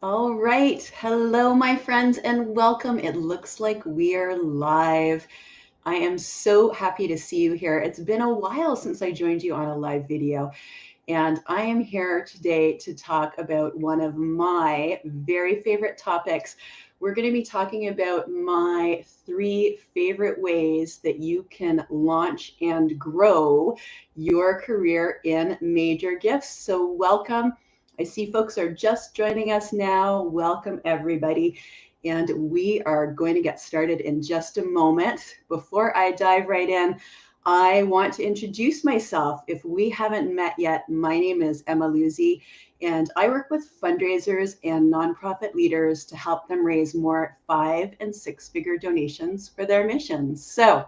All right. Hello, my friends, and welcome. It looks like we are live. I am so happy to see you here. It's been a while since I joined you on a live video, and I am here today to talk about one of my very favorite topics. We're going to be talking about my 3 favorite ways that you can launch and grow your career in major gifts. So welcome. I see folks are just joining us now. Welcome, everybody. And we are going to get started in just a moment. Before I dive right in, I want to introduce myself. If we haven't met yet, my name is Emma Lewzey, and I work with fundraisers and nonprofit leaders to help them raise more 5- and 6-figure donations for their missions. So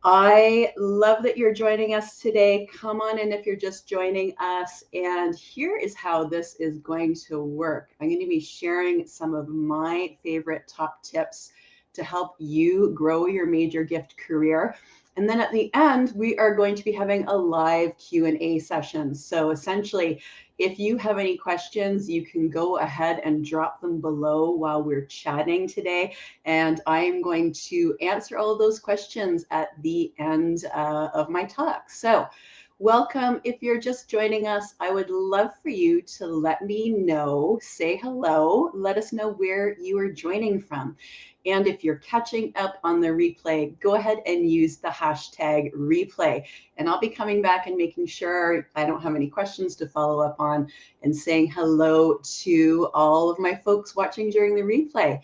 I love that you're joining us today. Come on in if you're just joining us. And here is how this is going to work. I'm going to be sharing some of my favorite top tips to help you grow your major gift career. And then at the end, we are going to be having a live Q&A session. So essentially, if you have any questions, you can go ahead and drop them below while we're chatting today. And I am going to answer all of those questions at the end of my talk. So welcome. If you're just joining us, I would love for you to let me know, say hello, let us know where you are joining from. And if you're catching up on the replay, go ahead and use the hashtag replay. And I'll be coming back and making sure I don't have any questions to follow up on and saying hello to all of my folks watching during the replay.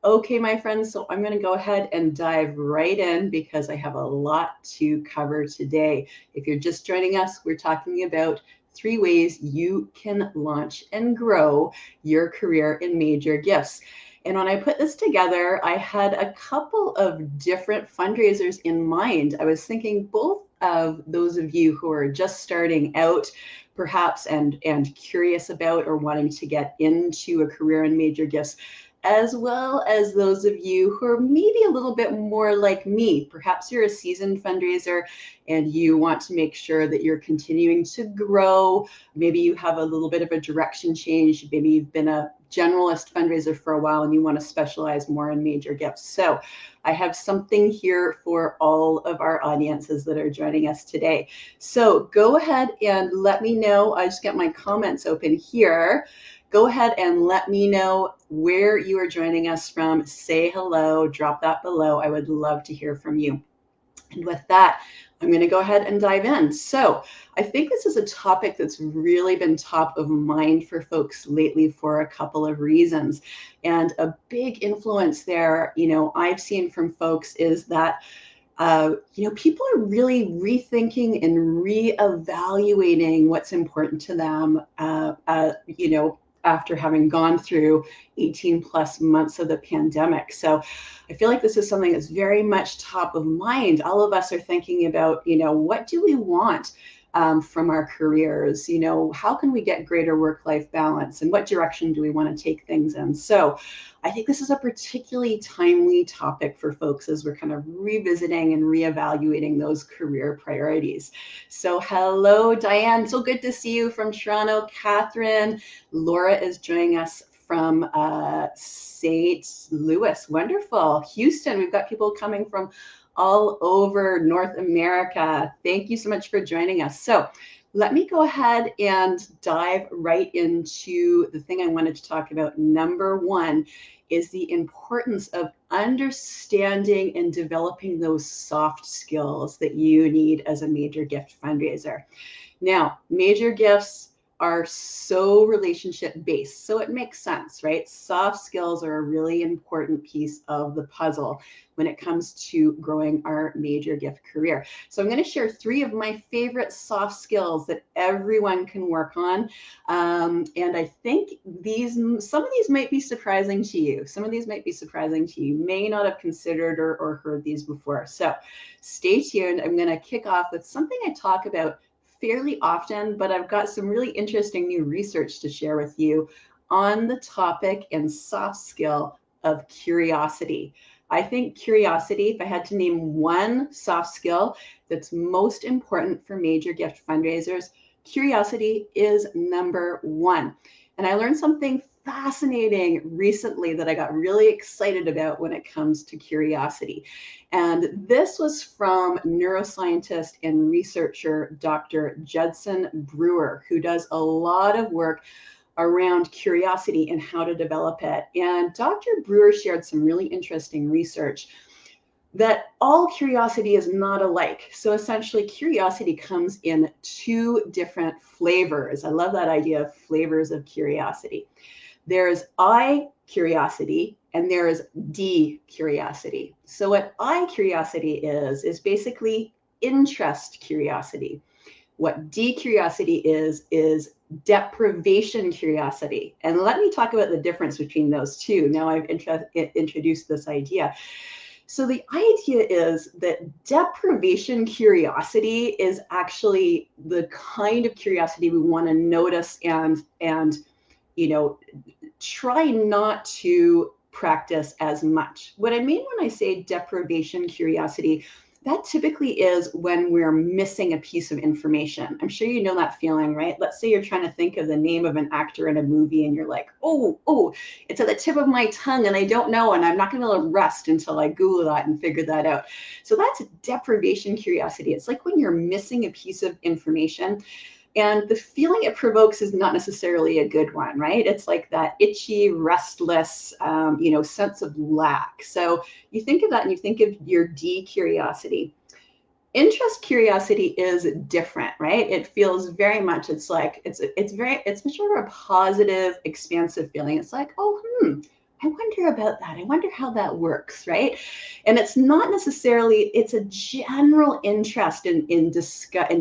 Okay, my friends, so I'm going to go ahead and dive right in because I have a lot to cover today. If you're just joining us, we're talking about 3 ways you can launch and grow your career in major gifts. And when I put this together, I had a couple of different fundraisers in mind. I was thinking both of those of you who are just starting out, perhaps, and curious about or wanting to get into a career in major gifts, as well as those of you who are maybe a little bit more like me. Perhaps you're a seasoned fundraiser and you want to make sure that you're continuing to grow. Maybe you have a little bit of a direction change. Maybe you've been a generalist fundraiser for a while and you want to specialize more in major gifts. So I have something here for all of our audiences that are joining us today. So go ahead and let me know. I just got my comments open here. Go ahead and let me know where you are joining us from. Say hello, drop that below. I would love to hear from you. And with that, I'm going to go ahead and dive in. So I think this is a topic that's really been top of mind for folks lately for a couple of reasons. And a big influence there, I've seen from folks is that people are really rethinking and reevaluating what's important to them, after having gone through 18 plus months of the pandemic. So I feel like this is something that's very much top of mind. All of us are thinking about, what do we want from our careers? How can we get greater work-life balance, and what direction do we want to take things in? So I think this is a particularly timely topic for folks as we're kind of revisiting and reevaluating those career priorities. So hello, Diane. So good to see you from Toronto. Catherine. Laura is joining us from St. Louis. Wonderful. Houston. We've got people coming from all over North America. Thank you so much for joining us. So let me go ahead and dive right into the thing I wanted to talk about. Number 1 is the importance of understanding and developing those soft skills that you need as a major gift fundraiser. Now, major gifts are so relationship based, so it makes sense, right? Soft skills are a really important piece of the puzzle when it comes to growing our major gift career. So I'm going to share 3 of my favorite soft skills that everyone can work on. And I think some of these might be surprising to you. Some of these might be surprising to you. You may not have considered or heard these before. So stay tuned. I'm going to kick off with something I talk about fairly often, but I've got some really interesting new research to share with you on the topic and soft skill of curiosity. I think curiosity, if I had to name one soft skill that's most important for major gift fundraisers, curiosity is number 1. And I learned something fascinating recently that I got really excited about when it comes to curiosity. And this was from neuroscientist and researcher Dr. Judson Brewer, who does a lot of work around curiosity and how to develop it. And Dr. Brewer shared some really interesting research that all curiosity is not alike. So essentially, curiosity comes in two different flavors. I love that idea of flavors of curiosity. There's I curiosity and there's D curiosity. So what I curiosity is basically interest curiosity. What D curiosity is deprivation curiosity. And let me talk about the difference between those two. Now I've introduced this idea. So the idea is that deprivation curiosity is actually the kind of curiosity we want to notice and try not to practice as much. What I mean when I say deprivation curiosity, that typically is when we're missing a piece of information. I'm sure you know that feeling, right? Let's say you're trying to think of the name of an actor in a movie and you're like, oh, it's at the tip of my tongue and I don't know, and I'm not going to be able to rest until I Google that and figure that out. So that's deprivation curiosity. It's like when you're missing a piece of information. And the feeling it provokes is not necessarily a good one, right? It's like that itchy, restless, sense of lack. So you think of that and you think of your D curiosity. Interest curiosity is different, right? It feels very much, it's much more of a positive, expansive feeling. It's like, I wonder about that. I wonder how that works, right? And it's not necessarily, it's a general interest in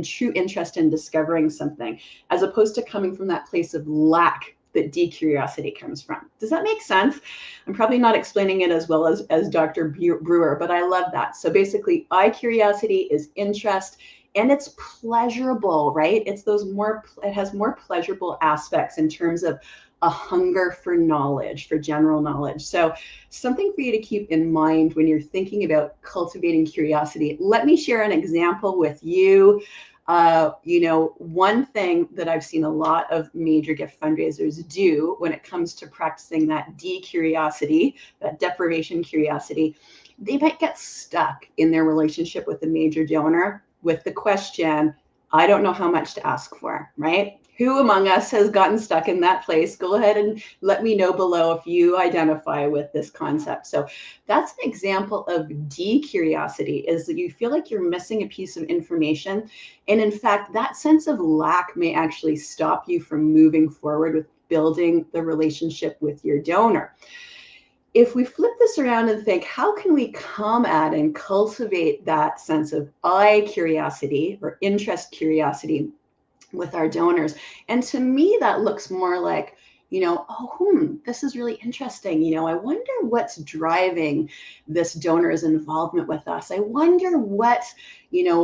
true interest in discovering something, as opposed to coming from that place of lack that D-curiosity comes from. Does that make sense? I'm probably not explaining it as well as Dr. Brewer, but I love that. So basically, I-curiosity is interest, and it's pleasurable, right? It has more pleasurable aspects in terms of a hunger for knowledge, for general knowledge. So something for you to keep in mind when you're thinking about cultivating curiosity. Let me share an example with you. One thing that I've seen a lot of major gift fundraisers do when it comes to practicing that D-curiosity, that deprivation curiosity, they might get stuck in their relationship with the major donor with the question, I don't know how much to ask for, right? Who among us has gotten stuck in that place? Go ahead and let me know below if you identify with this concept. So that's an example of D-curiosity, is that you feel like you're missing a piece of information. And in fact, that sense of lack may actually stop you from moving forward with building the relationship with your donor. If we flip this around and think, how can we come at and cultivate that sense of I curiosity or interest curiosity with our donors? And to me, that looks more like, this is really interesting. I wonder what's driving this donor's involvement with us. I wonder what,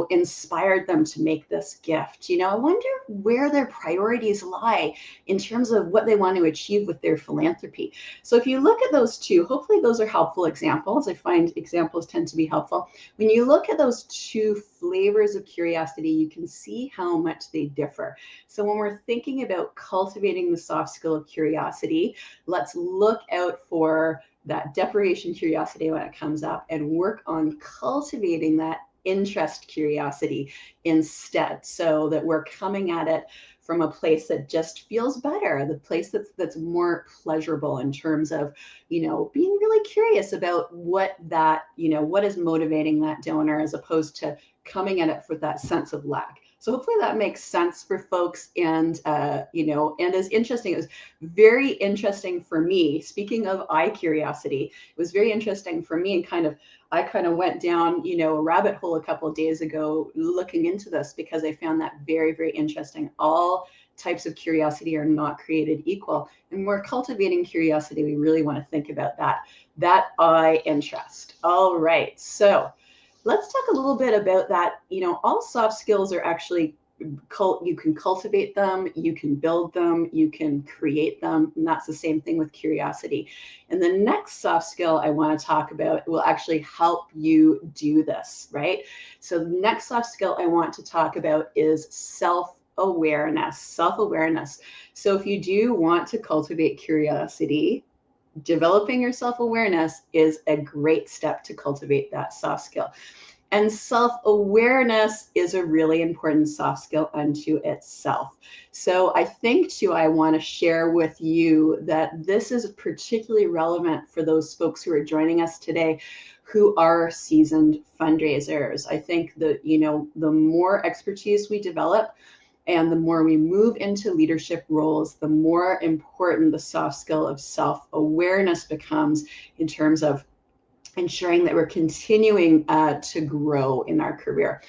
inspired them to make this gift. I wonder where their priorities lie in terms of what they want to achieve with their philanthropy. So if you look at those two, hopefully those are helpful examples. I find examples tend to be helpful. When you look at those two flavors of curiosity, you can see how much they differ. So when we're thinking about cultivating the soft skill of curiosity, let's look out for that deprivation curiosity when it comes up and work on cultivating that interest curiosity instead, so that we're coming at it from a place that just feels better, the place that's more pleasurable in terms of, being really curious about what is motivating that donor, as opposed to coming at it with that sense of lack. So hopefully that makes sense for folks, and and is interesting. It was very interesting for me. Speaking of I curiosity, it was very interesting for me, and I kind of went down, a rabbit hole a couple of days ago looking into this, because I found that very, very interesting. All types of curiosity are not created equal, and when we're cultivating curiosity, we really want to think about that I interest. All right, so let's talk a little bit about that. All soft skills are actually, you can cultivate them, you can build them, you can create them, and that's the same thing with curiosity. And the next soft skill I want to talk about will actually help you do this, right? So the next soft skill I want to talk about is self-awareness, self-awareness. So if you do want to cultivate curiosity, developing your self-awareness is a great step to cultivate that soft skill. And self-awareness is a really important soft skill unto itself. So I think too, I want to share with you that this is particularly relevant for those folks who are joining us today who are seasoned fundraisers. I think that, the more expertise we develop and the more we move into leadership roles, the more important the soft skill of self-awareness becomes in terms of ensuring that we're continuing to grow in our career.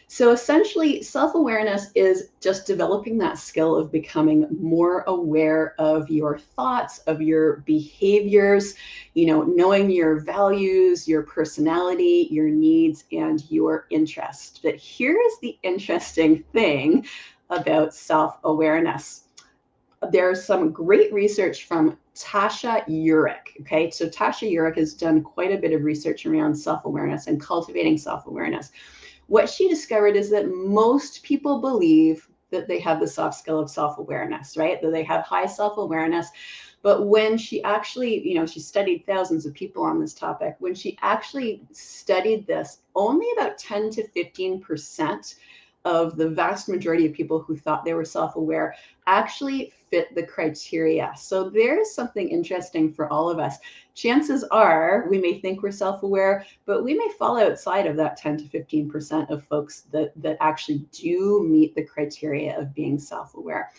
So essentially, self-awareness is just developing that skill of becoming more aware of your thoughts, of your behaviors, knowing your values, your personality, your needs, and your interests. But here is the interesting thing about self-awareness. There's some great research from 𝗕𝗏ci𝗴𝘁𝗄. Okay, so 𝗕𝗏ci𝗴𝘁𝗄 has done quite a bit of research around self-awareness and cultivating self-awareness. What she discovered is that most people believe that they have the soft skill of self-awareness, right? That they have high self-awareness. But when she actually, she studied thousands of people on this topic. When she actually studied this, only about 10 to 15% of the vast majority of people who thought they were self-aware actually fit the criteria. So there's something interesting for all of us. Chances are we may think we're self-aware, but we may fall outside of that 10 to 15% of folks that actually do meet the criteria of being self-aware.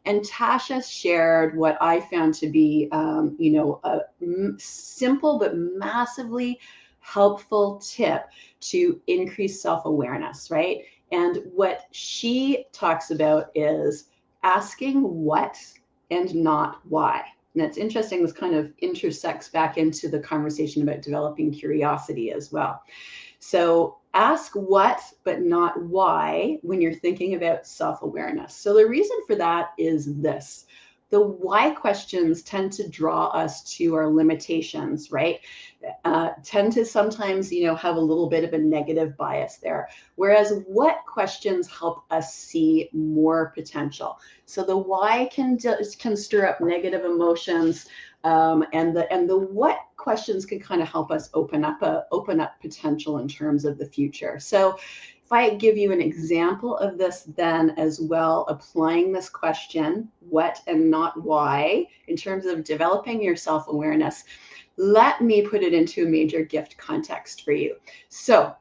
And Tasha shared what I found to be, a simple but massively helpful tip to increase self-awareness, right? And what she talks about is asking what and not why. And it's interesting, this kind of intersects back into the conversation about developing curiosity as well. So ask what, but not why, when you're thinking about self-awareness. So the reason for that is this. The why questions tend to draw us to our limitations, right? Tend to sometimes, have a little bit of a negative bias there. Whereas what questions help us see more potential. So the why can stir up negative emotions, and the what questions can kind of help us open up potential in terms of the future. So if I give you an example of this then as well, applying this question, what and not why, in terms of developing your self-awareness, let me put it into a major gift context for you. So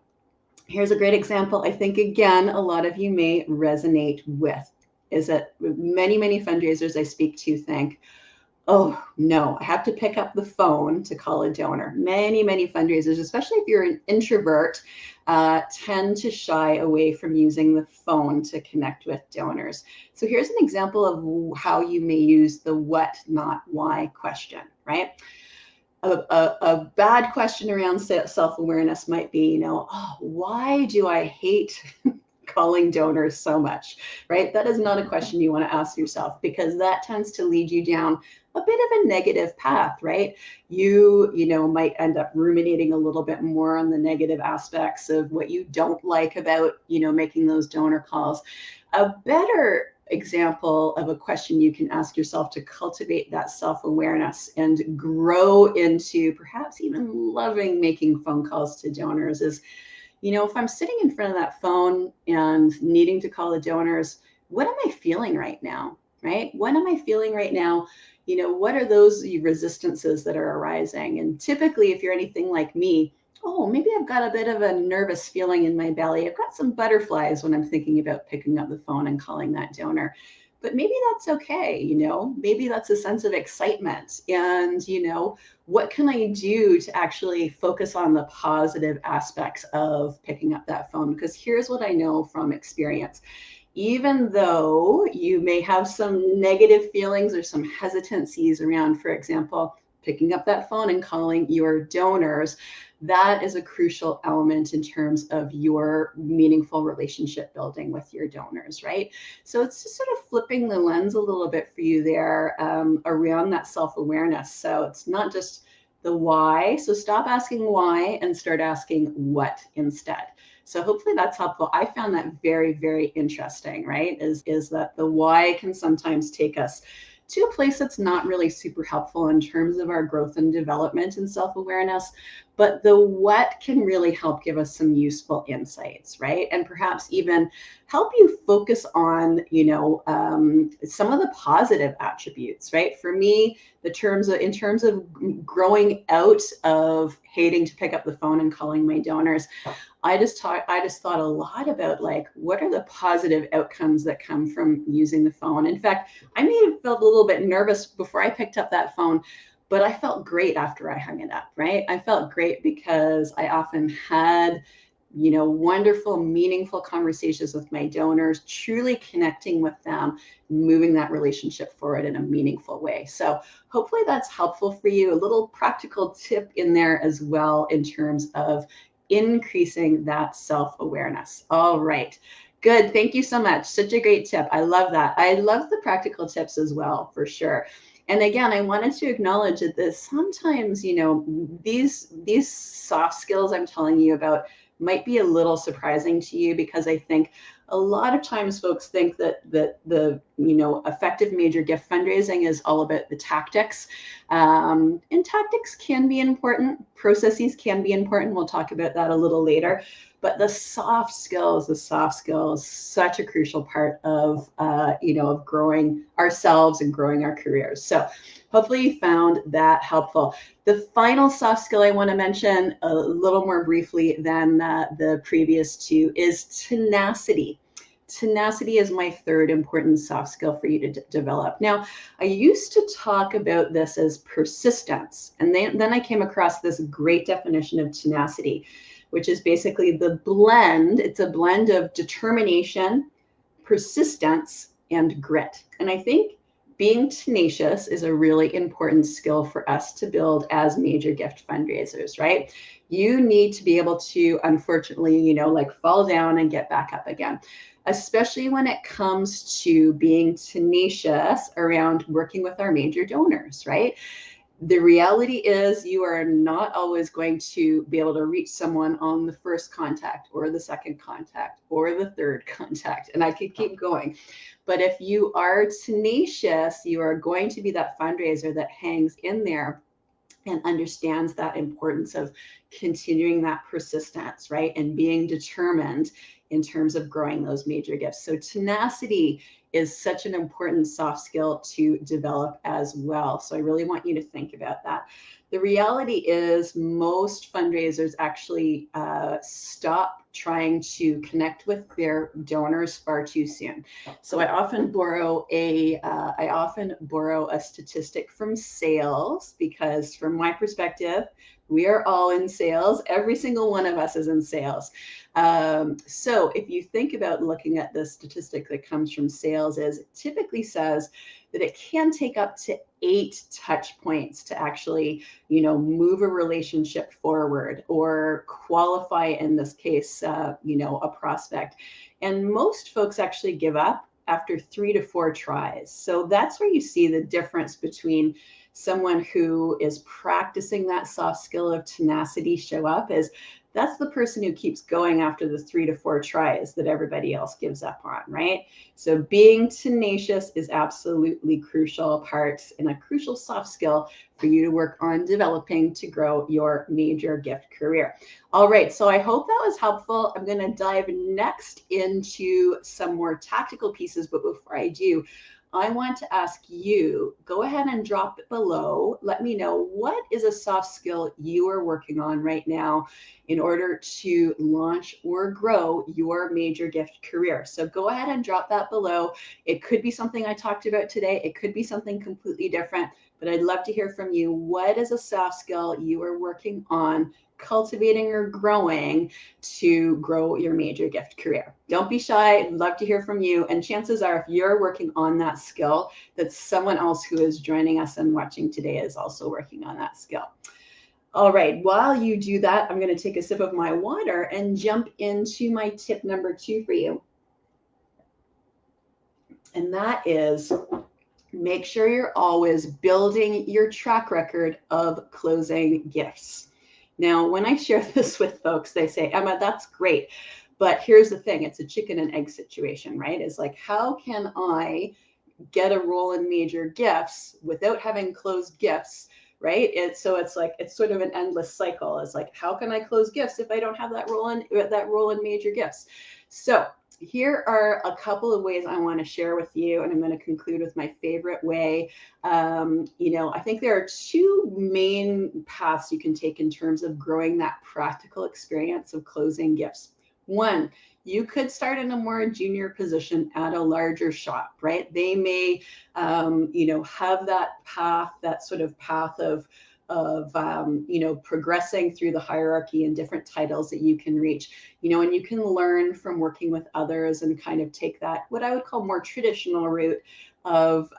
here's a great example I think, again, a lot of you may resonate with, is that many, many fundraisers I speak to think, oh no, I have to pick up the phone to call a donor. Many, many fundraisers, especially if you're an introvert, tend to shy away from using the phone to connect with donors. So here's an example of how you may use the what, not why question, right? A bad question around self-awareness might be, oh, why do I hate calling donors so much, right? That is not a question you want to ask yourself, because that tends to lead you down a bit of a negative path, right? You might end up ruminating a little bit more on the negative aspects of what you don't like about, making those donor calls. A better example of a question you can ask yourself to cultivate that self-awareness and grow into perhaps even loving making phone calls to donors is, if I'm sitting in front of that phone and needing to call the donors, what am I feeling right now, right? What am I feeling right now? What are those resistances that are arising? And typically, if you're anything like me, oh, maybe I've got a bit of a nervous feeling in my belly. I've got some butterflies when I'm thinking about picking up the phone and calling that donor. But maybe that's okay, maybe that's a sense of excitement. And, what can I do to actually focus on the positive aspects of picking up that phone? Because here's what I know from experience. Even though you may have some negative feelings or some hesitancies around, for example, picking up that phone and calling your donors, that is a crucial element in terms of your meaningful relationship building with your donors, right? So it's just sort of flipping the lens a little bit for you there around that self-awareness. So it's not just the why. So stop asking why and start asking what instead. So hopefully that's helpful. I found that very, very interesting, right? Is that the why can sometimes take us to a place that's not really super helpful in terms of our growth and development and self-awareness, but the what can really help give us some useful insights, right? And perhaps even help you focus on, some of the positive attributes, right? For me, in terms of growing out of hating to pick up the phone and calling my donors, I just thought a lot about, like, what are the positive outcomes that come from using the phone. In fact, I may have felt a little bit nervous before I picked up that phone, but I felt great after I hung it up, right? I felt great because I often had, wonderful, meaningful conversations with my donors, truly connecting with them, moving that relationship forward in a meaningful way. So hopefully that's helpful for you. A little practical tip in there as well in terms of increasing that self-awareness. All right. Good. Thank you so much. Such a great tip. I love that. I love the practical tips as well, for sure. And again, I wanted to acknowledge that sometimes, these soft skills I'm telling you about might be a little surprising to you, because I think a lot of times folks think that the effective major gift fundraising is all about the tactics, and tactics can be important, processes can be important. We'll talk about that a little later. But the soft skills, such a crucial part of of growing ourselves and growing our careers. So hopefully you found that helpful. The final soft skill I want to mention a little more briefly than the previous two is tenacity. Tenacity is my third important soft skill for you to develop. Now, I used to talk about this as persistence, and then I came across this great definition of tenacity, which is basically the blend. It's a blend of determination, persistence, and grit. And I think being tenacious is a really important skill for us to build as major gift fundraisers, right? You need to be able to, unfortunately, fall down and get back up again, especially when it comes to being tenacious around working with our major donors, right? The reality is you are not always going to be able to reach someone on the first contact or the second contact or the third contact, and I could keep going. But if you are tenacious, you are going to be that fundraiser that hangs in there and understands that importance of continuing that persistence, right? And being determined in terms of growing those major gifts. So tenacity is such an important soft skill to develop as well. So I really want you to think about that. The reality is most fundraisers actually stop trying to connect with their donors far too soon. So I often borrow a statistic from sales, because from my perspective, we are all in sales. Every single one of us is in sales. So if you think about looking at the statistic that comes from sales, it typically says that it can take up to 8 touch points to actually, move a relationship forward or qualify, in this case, a prospect. And most folks actually give up after 3 to 4 tries. So that's where you see the difference between someone who is practicing that soft skill of tenacity show up, is that's the person who keeps going after the 3 to 4 tries that everybody else gives up on, right? So being tenacious is absolutely crucial part and a crucial soft skill for you to work on developing to grow your major gift career. All right, so I hope that was helpful. I'm going to dive next into some more tactical pieces, but before I do, I want to ask you, go ahead and drop it below. Let me know, what is a soft skill you are working on right now in order to launch or grow your major gift career. So go ahead and drop that below. It could be something I talked about today. It could be something completely different, but I'd love to hear from you. What is a soft skill you are working on cultivating or growing to grow your major gift career? Don't be shy. I'd love to hear from you. And chances are, if you're working on that skill, that someone else who is joining us and watching today is also working on that skill. All right, while you do that, I'm going to take a sip of my water and jump into my tip number 2 for you. And that is, make sure you're always building your track record of closing gifts. Now, when I share this with folks, they say, Emma, that's great. But here's the thing, it's a chicken and egg situation, right? It's like, how can I get a role in major gifts without having closed gifts, right? So it's like, it's sort of an endless cycle. It's like, how can I close gifts if I don't have that role in major gifts? So here are a couple of ways I want to share with you, and I'm going to conclude with my favorite way. I think there are two main paths you can take in terms of growing that practical experience of closing gifts. One, you could start in a more junior position at a larger shop, right? They may, have that path, that sort of path of progressing through the hierarchy and different titles that you can reach, and you can learn from working with others and kind of take that, what I would call more traditional route of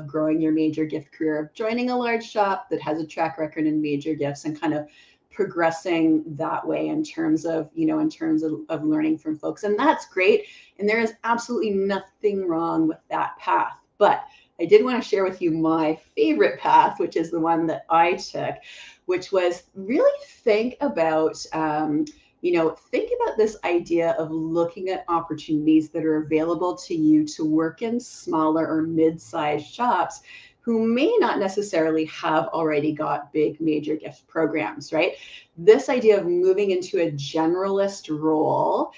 growing your major gift career, of joining a large shop that has a track record in major gifts and kind of progressing that way in terms of learning from folks. And that's great. And there is absolutely nothing wrong with that path. But I did want to share with you my favorite path, which is the one that I took, which was really think about this idea of looking at opportunities that are available to you to work in smaller or mid-sized shops who may not necessarily have already got big major gift programs, right? This idea of moving into a generalist role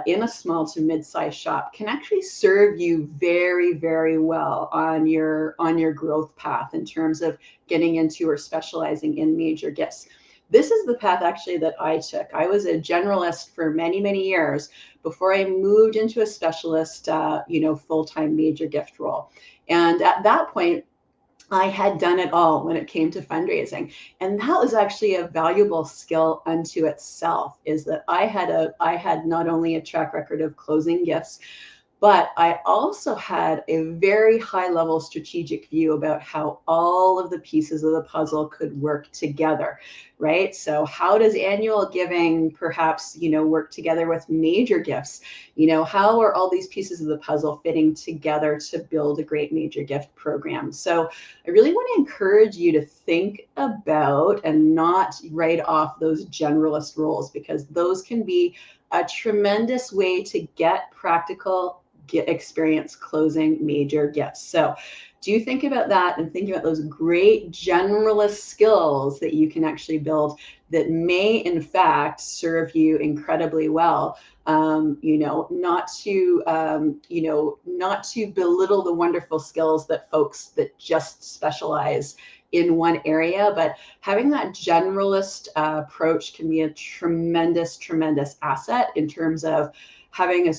in a small to mid-sized shop can actually serve you very, very well on your growth path in terms of getting into or specializing in major gifts. This is the path actually that I took. I was a generalist for many, many years before I moved into a specialist, full-time major gift role. And at that point, I had done it all when it came to fundraising. And that was actually a valuable skill unto itself, is that I had not only a track record of closing gifts, but I also had a very high level strategic view about how all of the pieces of the puzzle could work together, right? So how does annual giving perhaps, work together with major gifts? How are all these pieces of the puzzle fitting together to build a great major gift program? So I really want to encourage you to think about and not write off those generalist roles, because those can be a tremendous way to get practical experience closing major gifts. So do think about that and think about those great generalist skills that you can actually build that may in fact serve you incredibly well. Not to belittle the wonderful skills that folks that just specialize in one area, but having that generalist approach can be a tremendous, tremendous asset in terms of having a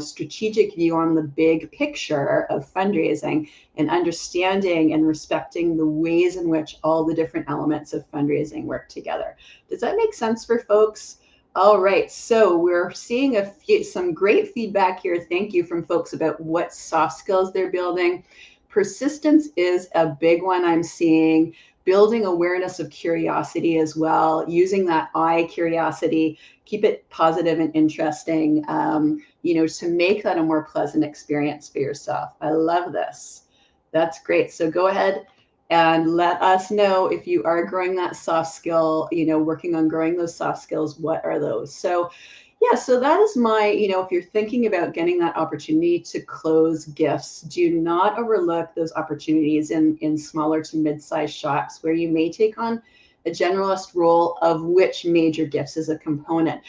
strategic view on the big picture of fundraising and understanding and respecting the ways in which all the different elements of fundraising work together. Does that make sense for folks? All right, so we're seeing some great feedback here. Thank you from folks about what soft skills they're building. Persistence is a big one I'm seeing. Building awareness of curiosity as well, using that 𝗖𝗲𝗁, keep it positive and interesting, to make that a more pleasant experience for yourself. I love this. That's great. So go ahead and let us know if you are growing that soft skill, working on growing those soft skills, what are those? So yeah, so that is my, if you're thinking about getting that opportunity to close gifts, do not overlook those opportunities in smaller to mid-sized shops where you may take on a generalist role of which major gifts is a component.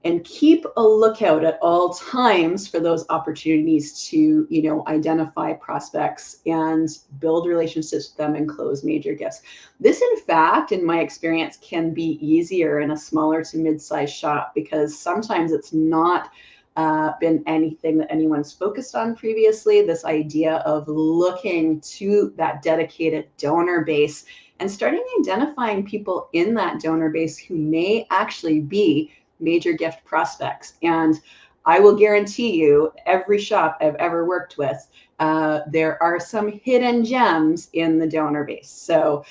And keep a lookout at all times for those opportunities to, identify prospects and build relationships with them and close major gifts. This, in fact, in my experience, can be easier in a smaller to mid-sized shop because sometimes it's not been anything that anyone's focused on previously. This idea of looking to that dedicated donor base and starting identifying people in that donor base who may actually be major gift prospects. And I will guarantee you, every shop I've ever worked with, there are some hidden gems in the donor base. So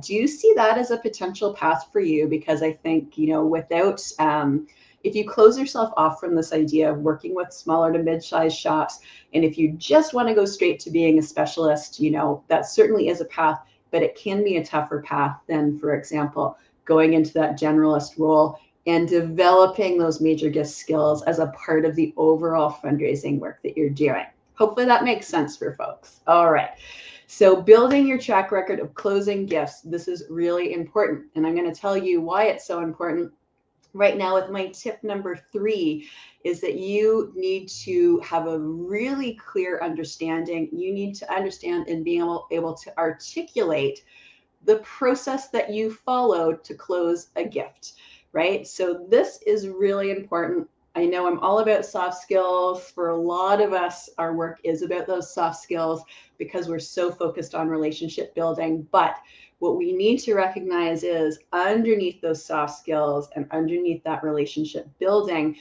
do you see that as a potential path for you? Because I think, if you close yourself off from this idea of working with smaller to mid-sized shops, and if you just want to go straight to being a specialist, that certainly is a path, but it can be a tougher path than, for example, going into that generalist role, and developing those major gift skills as a part of the overall fundraising work that you're doing. Hopefully that makes sense for folks. All right. So building your track record of closing gifts, this is really important. And I'm going to tell you why it's so important right now with my tip number 3 is that you need to have a really clear understanding. You need to understand and be able to articulate the process that you followed to close a gift, right? So this is really important. I know I'm all about soft skills. For a lot of us, our work is about those soft skills because we're so focused on relationship building. But what we need to recognize is underneath those soft skills and underneath that relationship building,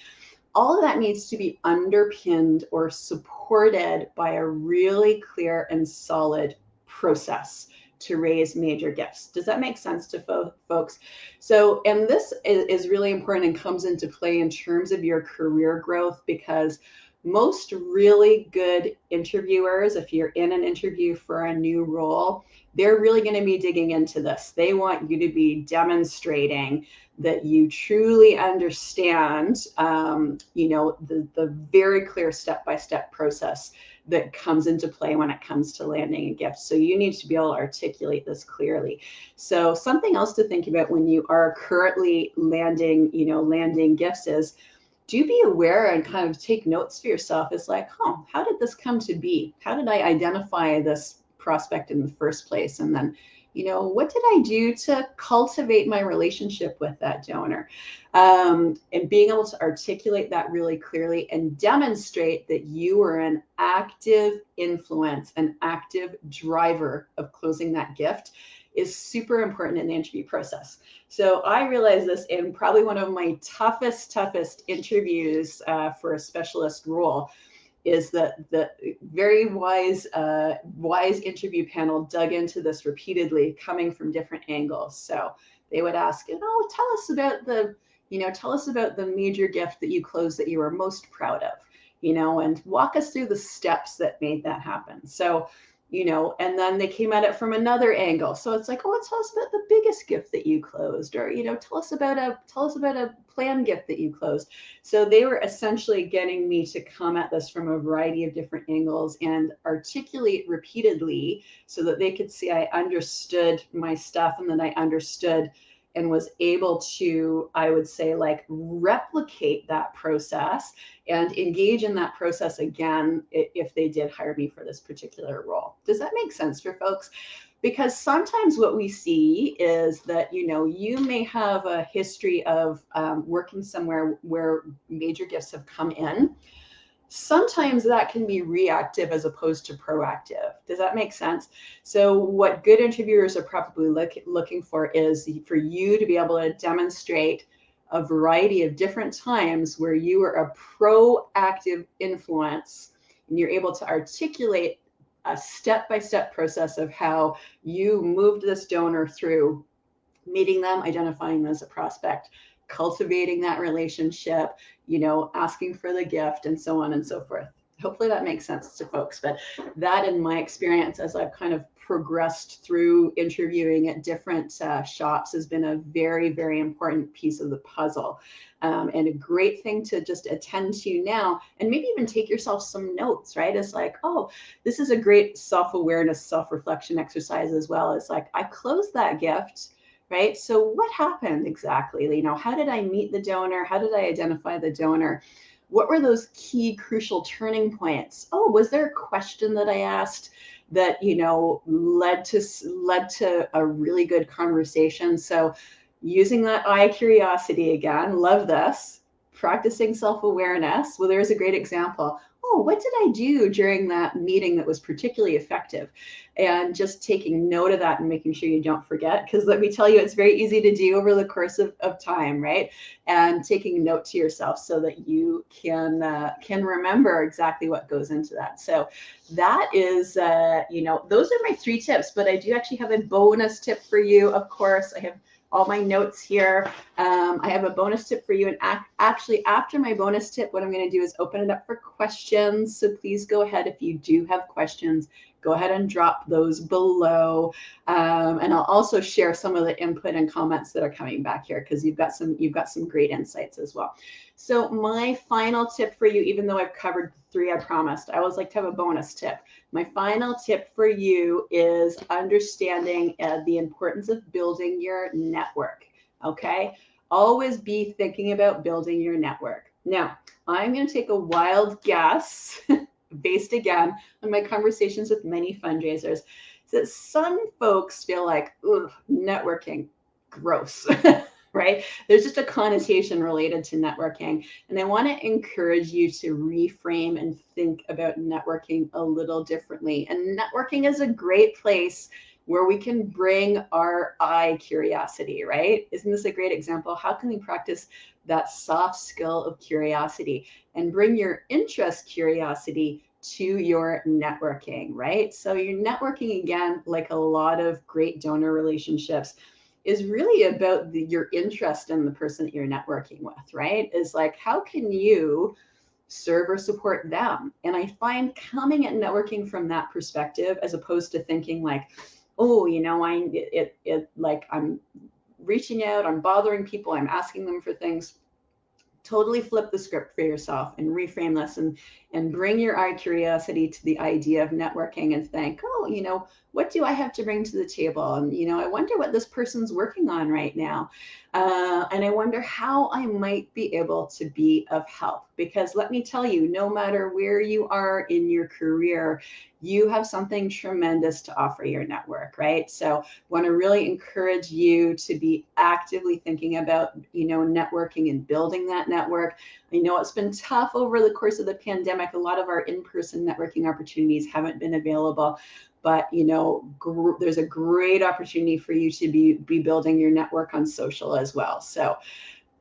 all of that needs to be underpinned or supported by a really clear and solid process to raise major gifts. Does that make sense to folks? So, and this is really important and comes into play in terms of your career growth, because most really good interviewers, if you're in an interview for a new role, they're really going to be digging into this. They want you to be demonstrating that you truly understand, the very clear step-by-step process that comes into play when it comes to landing a gift. So you need to be able to articulate this clearly. So something else to think about when you are currently landing gifts is, do be aware and kind of take notes for yourself. It's like, how did this come to be? How did I identify this prospect in the first place? And then, what did I do to cultivate my relationship with that donor? And being able to articulate that really clearly and demonstrate that you are an active influence, an active driver of closing that gift is super important in the interview process. So I realized this in probably one of my toughest interviews for a specialist role, is that the very wise interview panel dug into this repeatedly, coming from different angles. So they would ask, tell us about the major gift that you closed that you were most proud of, and walk us through the steps that made that happen. So, and then they came at it from another angle. So it's like, tell us about the biggest gift that you closed, or, tell us about a planned gift that you closed. So they were essentially getting me to come at this from a variety of different angles and articulate repeatedly so that they could see I understood my stuff, and then I understood and was able to, I would say, replicate that process and engage in that process again if they did hire me for this particular role. Does that make sense for folks? Because sometimes what we see is that, you may have a history of working somewhere where major gifts have come in. Sometimes that can be reactive as opposed to proactive. Does that make sense? So what good interviewers are probably looking for is for you to be able to demonstrate a variety of different times where you are a proactive influence and you're able to articulate a step-by-step process of how you moved this donor through meeting them, identifying them as a prospect, cultivating that relationship, asking for the gift, and so on and so forth. Hopefully that makes sense to folks. But that, in my experience, as I've kind of progressed through interviewing at different shops, has been a very, very important piece of the puzzle, and a great thing to just attend to now, and maybe even take yourself some notes, right? It's like, this is a great self-awareness, self-reflection exercise as well. It's like, I closed that gift, right? So what happened exactly? How did I meet the donor? How did I identify the donor? What were those key crucial turning points? Was there a question that I asked that, led to a really good conversation? So using that 𝗖𝗿𝗀𝗻 again, love this, practicing self-awareness. Well, there's a great example. What did I do during that meeting that was particularly effective? And just taking note of that and making sure you don't forget, because let me tell you, it's very easy to do over the course of time, right? And taking note to yourself so that you can remember exactly what goes into that. So that is, those are my 3 tips, but I do actually have a bonus tip for you. Of course, I have all my notes here. I have a bonus tip for you. And actually, after my bonus tip, what I'm going to do is open it up for questions. So please go ahead if you do have questions. go ahead and drop those below. And I'll also share some of the input and comments that are coming back here, because you've got some great insights as well. So my final tip for you, even though I've covered 3 I promised, I always like to have a bonus tip. My final tip for you is understanding the importance of building your network. Okay, always be thinking about building your network. Now, I'm going to take a wild guess, based again on my conversations with many fundraisers, that some folks feel like, ugh, networking, gross. Right? There's just a connotation related to networking. And I want to encourage you to reframe and think about networking a little differently. And networking is a great place where we can bring our curiosity, right? Isn't this a great example? How can we practice that soft skill of curiosity and bring your interest curiosity to your networking, right? So your networking, again, like a lot of great donor relationships, is really about your interest in the person that you're networking with, right? Is like, how can you serve or support them? And I find coming at networking from that perspective, as opposed to thinking like, oh, you know, like I'm reaching out, I'm bothering people, I'm asking them for things. Totally flip the script for yourself and reframe this, and bring your curiosity to the idea of networking and think, oh, you know, what do I have to bring to the table? And, you know, I wonder what this person's working on right now. And I wonder how I might be able to be of help. Because let me tell you, no matter where you are in your career, you have something tremendous to offer your network, right? So want to really encourage you to be actively thinking about, you know, networking and building that network. I know it's been tough over the course of the pandemic. A lot of our in-person networking opportunities haven't been available, but, you know, there's a great opportunity for you to be building your network on social as well. So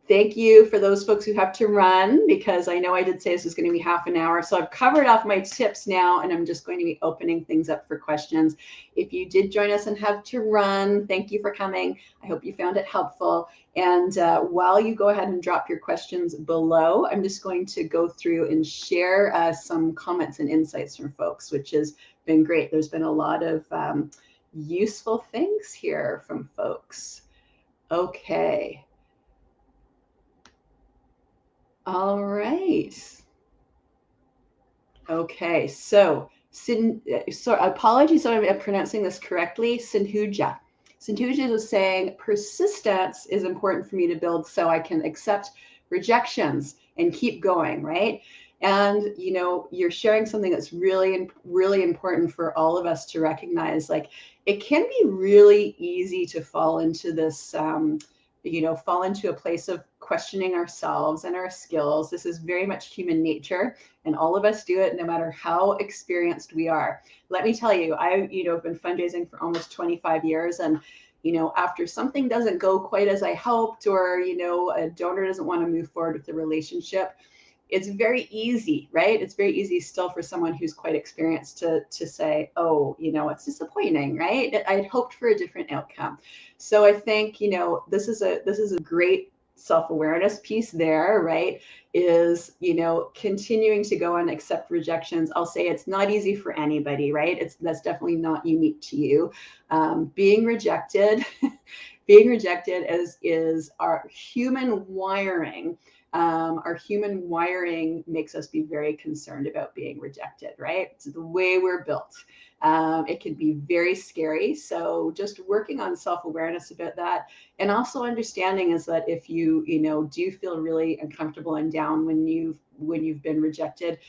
thank you for those folks who have to run, because I know I did say this was going to be half an hour. So I've covered off my tips now, and I'm just going to be opening things up for questions. If you did join us and have to run, thank you for coming. I hope you found it helpful. And while you go ahead and drop your questions below, I'm just going to go through and share some comments and insights from folks, which has been great. There's been a lot of useful things here from folks. Okay. All right. Okay, so apologies if I'm pronouncing this correctly. Sinhuja is saying persistence is important for me to build so I can accept rejections and keep going, right? And, you know, you're sharing something that's really, really important for all of us to recognize. Like, it can be really easy to fall into this, you know, fall into a place of questioning ourselves and our skills. This is very much human nature, and all of us do it no matter how experienced we are. Let me tell you, I've been fundraising for almost 25 years, and, you know, after something doesn't go quite as I hoped, or, you know, a donor doesn't want to move forward with the relationship, it's very easy, right? It's very easy still for someone who's quite experienced to say, oh, you know, it's disappointing, right? I'd hoped for a different outcome. So I think, you know, this is a great self-awareness piece there, right? Is, you know, continuing to go and accept rejections. I'll say it's not easy for anybody, right? That's definitely not unique to you. Being rejected, is our human wiring. Our human wiring makes us be very concerned about being rejected, right? It's the way we're built. It can be very scary. So just working on self-awareness about that, and also understanding is that if you do feel really uncomfortable and down when you've been rejected,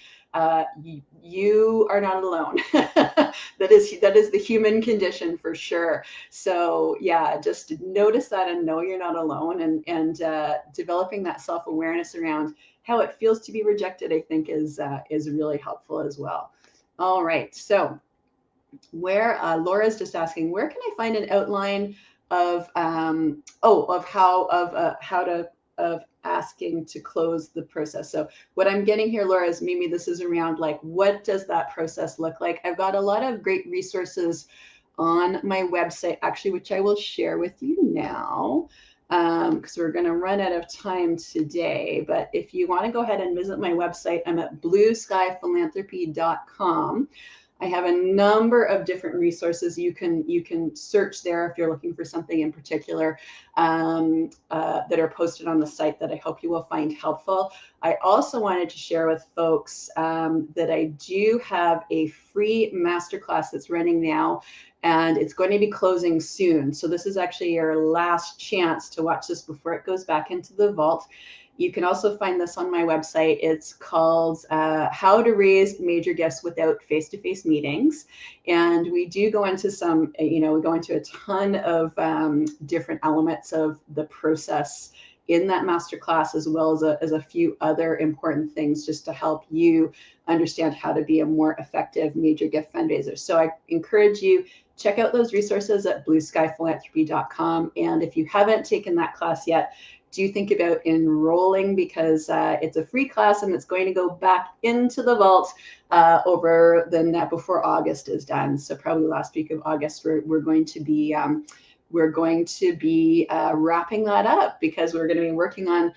you are not alone. That is the human condition for sure. So yeah, just notice that and know you're not alone, and developing that self-awareness around how it feels to be rejected, I think is really helpful as well. All right, so where Laura's just asking, where can I find an outline of asking to close the process? So what I'm getting here, Laura, is maybe this is around like, what does that process look like? I've got a lot of great resources on my website, actually, which I will share with you now, because we're going to run out of time today. But if you want to go ahead and visit my website, I'm at 𝗤𝗏𝗏𝗁𝗏𝗏philanthropy.com. I have a number of different resources you can search there if you're looking for something in particular that are posted on the site that I hope you will find helpful. I also wanted to share with folks that I do have a free masterclass that's running now, and it's going to be closing soon. So this is actually your last chance to watch this before it goes back into the vault. You can also find this on my website. It's called How to Raise Major Gifts Without Face-to-Face Meetings. And we do go into some, we go into a ton of different elements of the process in that masterclass, as well as a few other important things just to help you understand how to be a more effective major gift fundraiser. So I encourage you, check out those resources at 𝗤𝗲𝗃𝗃𝗵.com. And if you haven't taken that class yet, do think about enrolling, because it's a free class and it's going to go back into the vault before August is done. So probably last week of August, we're going to be wrapping that up, because we're going to be working on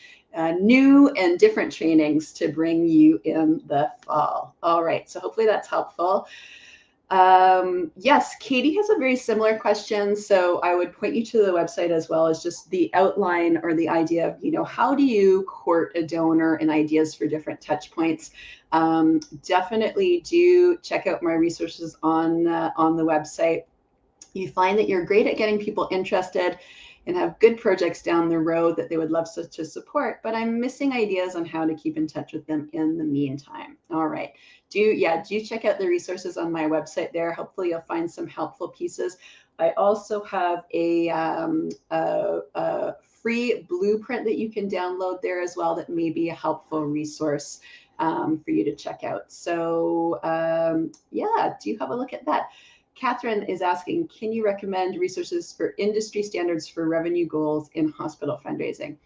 new and different trainings to bring you in the fall. All right, so hopefully that's helpful. Yes, Katie has a very similar question. So I would point you to the website, as well as just the outline or the idea of, how do you court a donor and ideas for different touch points. Definitely do check out my resources on the website. You find that you're great at getting people interested and have good projects down the road that they would love to support, but I'm missing ideas on how to keep in touch with them in the meantime. All right, do check out the resources on my website there. Hopefully you'll find some helpful pieces. I also have a free blueprint that you can download there as well, that may be a helpful resource for you to check out. So yeah, do have a look at that. Catherine is asking, can you recommend resources for industry standards for revenue goals in hospital fundraising?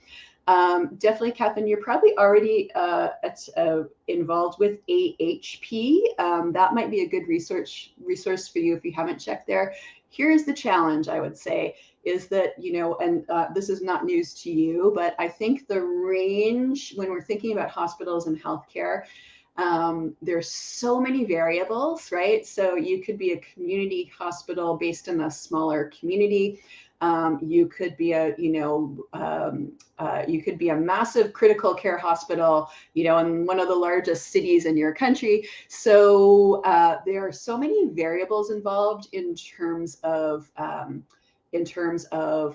Definitely, Catherine, you're probably already involved with AHP. That might be a good resource for you if you haven't checked there. Here's the challenge, I would say, is that, and this is not news to you, but I think the range when we're thinking about hospitals and healthcare, there's so many variables, right? So you could be a community hospital based in a smaller community. You could be a massive critical care hospital, in one of the largest cities in your country. So there are so many variables involved in terms of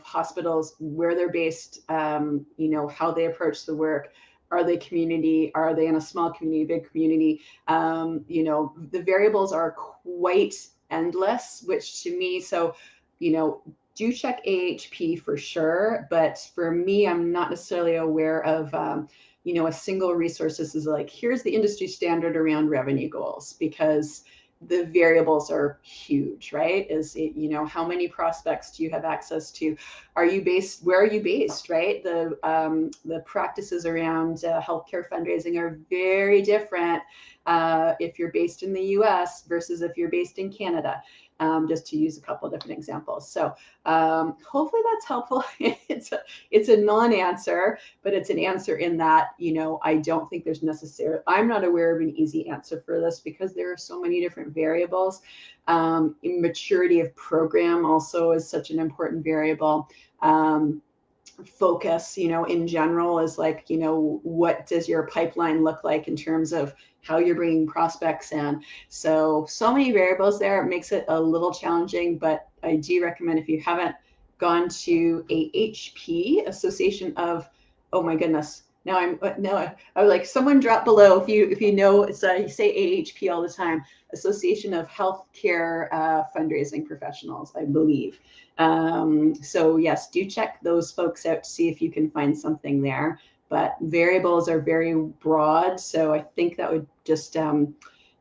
hospitals, where they're based, how they approach the work. Are they community? Are they in a small community, big community? The variables are quite endless, which to me, so, do check AHP for sure. But for me, I'm not necessarily aware of, a single resource. This is like, here's the industry standard around revenue goals, because the variables are huge, right? Is it, how many prospects do you have access to? Where are you based, right? The practices around healthcare fundraising are very different if you're based in the US versus if you're based in Canada, just to use a couple of different examples. So hopefully that's helpful. It's a non-answer, but it's an answer in that, I don't think there's I'm not aware of an easy answer for this, because there are so many different variables. Maturity of program also is such an important variable. Focus, in general, is like, what does your pipeline look like in terms of how you're bringing prospects in? So many variables there. It makes it a little challenging, but I do recommend, if you haven't gone to AHP, Association of, oh my goodness, I was like, someone drop below if you know. It's you say AHP all the time, Association of Healthcare Fundraising Professionals, I believe. So yes, do check those folks out to see if you can find something there. But variables are very broad, so I think that would just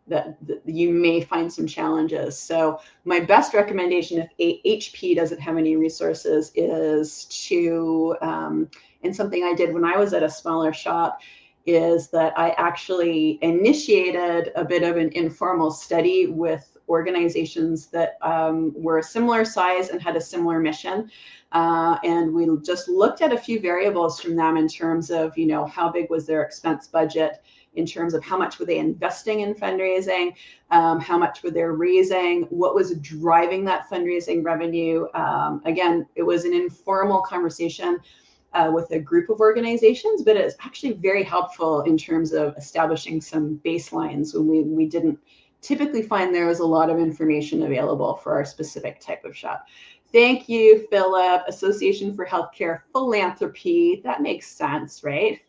that you may find some challenges. So my best recommendation, if AHP doesn't have any resources, is to and something I did when I was at a smaller shop, is that I actually initiated a bit of an informal study with organizations that were a similar size and had a similar mission. And we just looked at a few variables from them in terms of, how big was their expense budget, in terms of how much were they investing in fundraising, how much were they raising, what was driving that fundraising revenue. Again, it was an informal conversation with a group of organizations, but it's actually very helpful in terms of establishing some baselines when we didn't typically find there was a lot of information available for our specific type of shop. Thank you, Philip. Association for Healthcare Philanthropy. That makes sense, right?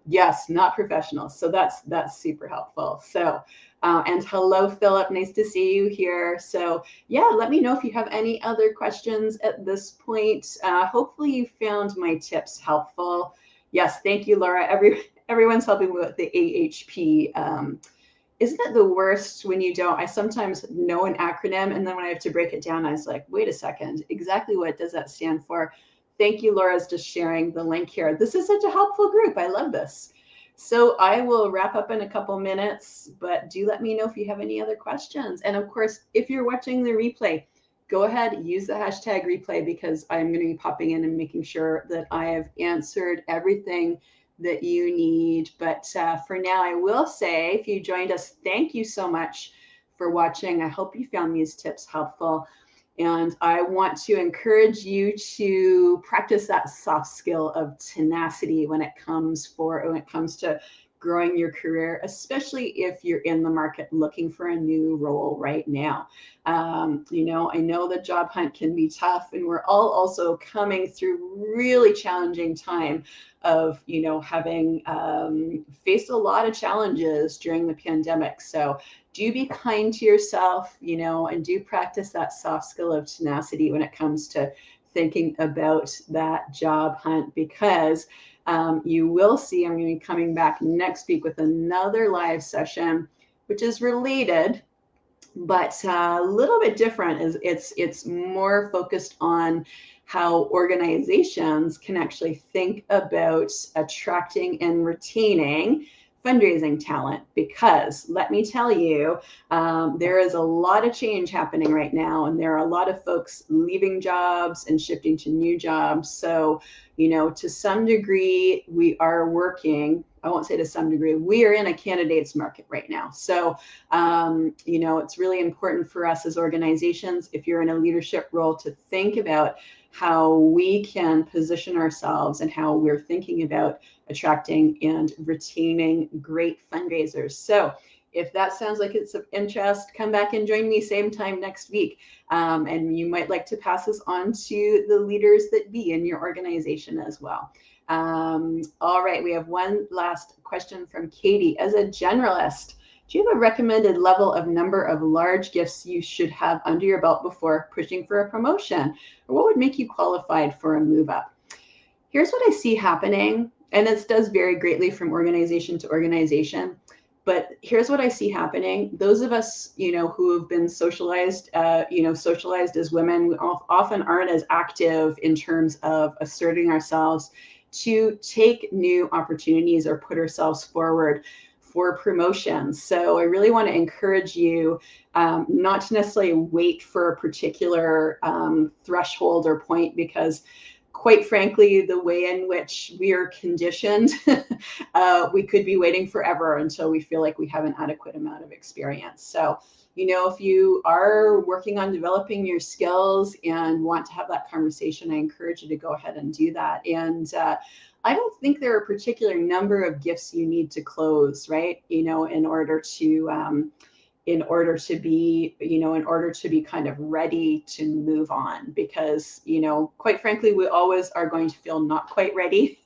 Yes, not professional. So that's super helpful. So, and hello, Philip. Nice to see you here. So yeah, let me know if you have any other questions at this point. Hopefully you found my tips helpful. Yes, thank you, Laura. Everyone's helping with the AHP. Isn't it the worst when you don't? I sometimes know an acronym, and then when I have to break it down, I was like, wait a second, exactly what does that stand for? Thank you, Laura's just sharing the link here. This is such a helpful group. I love this. So I will wrap up in a couple minutes, but do let me know if you have any other questions. And of course, if you're watching the replay, go ahead, use the hashtag replay, because I'm going to be popping in and making sure that I have answered everything that you need. But for now, I will say, if you joined us, thank you so much for watching. I hope you found these tips helpful. And I want to encourage you to practice that soft skill of tenacity when it comes to growing your career, especially if you're in the market looking for a new role right now. You know, I know the job hunt can be tough, and we're all also coming through really challenging time of, you know, having faced a lot of challenges during the pandemic. So do be kind to yourself, you know, and do practice that soft skill of tenacity when it comes to thinking about that job hunt, because you will see I'm going to be coming back next week with another live session, which is related, but a little bit different. It's more focused on how organizations can actually think about attracting and retaining fundraising talent, because let me tell you, there is a lot of change happening right now, and there are a lot of folks leaving jobs and shifting to new jobs. So, you know, to some degree, we are working, I won't say to some degree, we are in a candidates market right now. So, you know, it's really important for us as organizations, if you're in a leadership role, to think about how we can position ourselves and how we're thinking about attracting and retaining great fundraisers. So if that sounds like it's of interest, come back and join me same time next week. And you might like to pass this on to the leaders that be in your organization as well. All right, we have one last question from Katie. As a generalist, do you have a recommended level of number of large gifts you should have under your belt before pushing for a promotion? Or what would make you qualified for a move up? Here's what I see happening, and this does vary greatly from organization to organization, but here's what I see happening. Those of us, you know, who have been socialized, socialized as women, often aren't as active in terms of asserting ourselves to take new opportunities or put ourselves forward for promotions. So I really want to encourage you not to necessarily wait for a particular threshold or point, because quite frankly, the way in which we are conditioned, we could be waiting forever until we feel like we have an adequate amount of experience. So, you know, if you are working on developing your skills and want to have that conversation, I encourage you to go ahead and do that. And I don't think there are a particular number of gifts you need to close, right? You know, in order to be kind of ready to move on, because, you know, quite frankly, we always are going to feel not quite ready.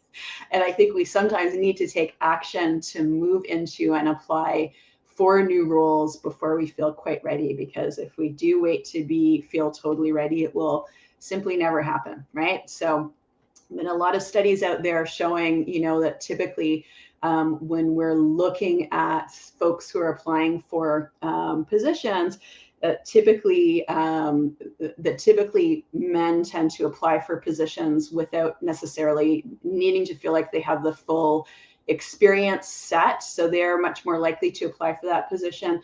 And I think we sometimes need to take action to move into and apply for new roles before we feel quite ready, because if we do wait to feel totally ready, it will simply never happen, right? So and a lot of studies out there showing, you know, that typically when we're looking at folks who are applying for positions, typically men tend to apply for positions without necessarily needing to feel like they have the full experience set. So they're much more likely to apply for that position.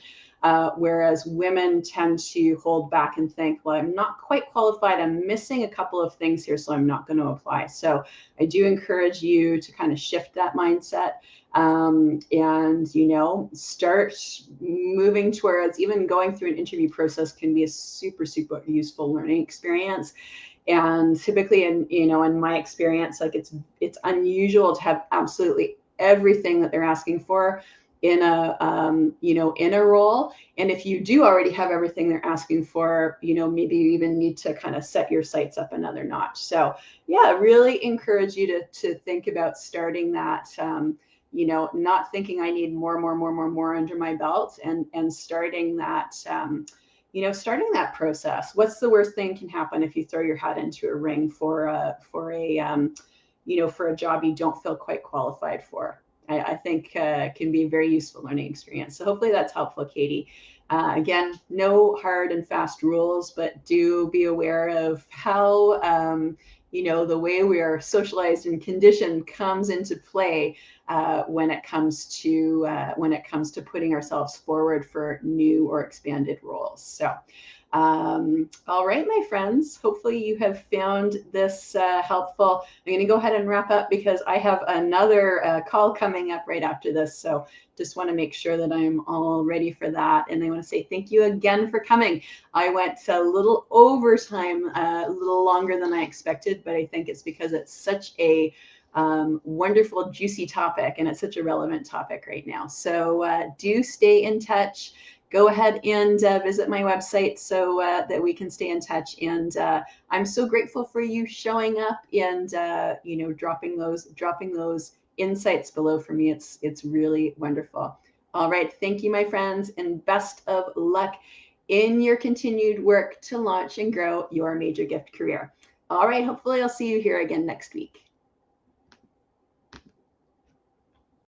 whereas women tend to hold back and think, well, I'm not quite qualified. I'm missing a couple of things here, so I'm not going to apply. So I do encourage you to kind of shift that mindset. And, you know, start moving towards even going through an interview process can be a super, super useful learning experience. And typically, in my experience, like it's unusual to have absolutely everything that they're asking for in a role. And if you do already have everything they're asking for, maybe you even need to kind of set your sights up another notch. So yeah, really encourage you to think about starting that, not thinking I need more under my belt, and starting that, starting that process. What's the worst thing can happen if you throw your hat into a ring for a job you don't feel quite qualified for? I think can be a very useful learning experience. So hopefully that's helpful, Katie. Again, no hard and fast rules, but do be aware of how, the way we are socialized and conditioned comes into play when it comes to putting ourselves forward for new or expanded roles. So, all right, my friends, hopefully you have found this helpful. I'm going to go ahead and wrap up because I have another call coming up right after this. So just want to make sure that I'm all ready for that. And I want to say thank you again for coming. I went a little over time, a little longer than I expected, but I think it's because it's such a wonderful, juicy topic, and it's such a relevant topic right now. So do stay in touch. Go ahead and visit my website so that we can stay in touch. And I'm so grateful for you showing up and dropping those insights below for me. It's really wonderful. All right, thank you, my friends, and best of luck in your continued work to launch and grow your major gift career. All right, hopefully I'll see you here again next week.